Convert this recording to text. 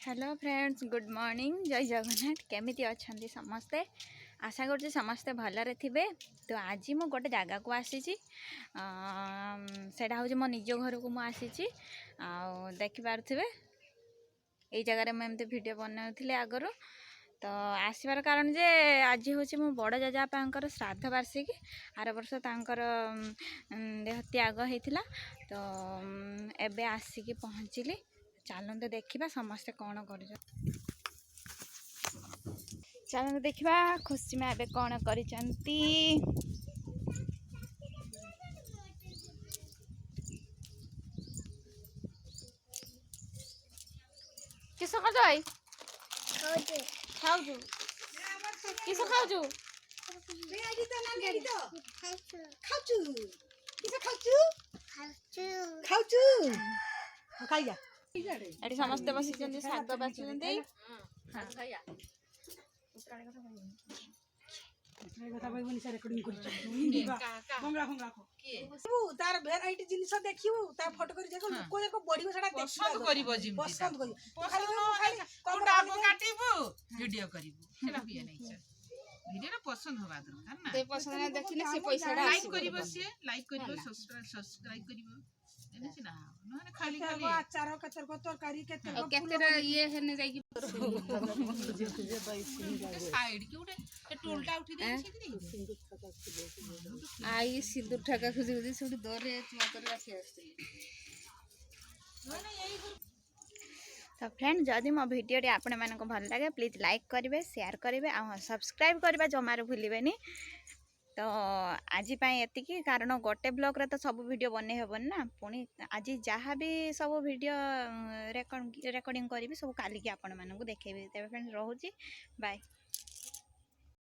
Hello friends good morning जय जगन्नाथ केमिति अच्छी समस्ते आशा कर समस्ते भलरे थे। तो आज मु गोटे जगह को आसी सेटा हूँ मो निज घर को मुझे देखिपे यही जगह मुझे वीडियो बनाऊली आगर। तो आसबार कारण जे आज हूँ मो बड़ जजापार श्राद्ध वार्षिकी आर वर्ष तांकर देह त्याग होता। तो एबे आसिकी पहुँचली चलते देखा समस्ते कौन कर चलते देखा खुशी में एबे कौन कर किस खाऊ किस खाऊ एटी समस्ते बसी शाग बाछुंट तार भेराइटी जिनिस देखिबु ता फोटो करी देखो लोक जाको बढियो सेटा पसंद करिवो जिम पसंद करिवो खाली कोटा काटिबु वीडियो करिवु सेटा बिया नै छ वीडियो पसंद होबा दरकार ना ते पसंद देखिने से पैसा लाइक करिवो से लाइक करिवो सब्सक्राइब करिवो एने ना नहने खाली खाली अचार कचर को तरकारी केते ये हेने जाई साइड के उठे टोलटा उठी दे आई सिंदूर ठका खुजी खुजी सुडी दरे चुआ कर राखी आस्ते। तो फ्रेंड जदि मो भिडियो आपण मानक भल लगे प्लीज लाइक करेंगे शेयर करेंगे आ सब्सक्राइब करवा जमार भूलें। तो आज एतिकी कारण गोटे ब्लॉग रे तो सब वीडियो बने हेबन ना पुणी आज जहाँ भी सब वीडियो रेकॉर्डिंग करी सब काली की आपण मानक देखेबी। तेरे फ्रेंड्स रोची बाय।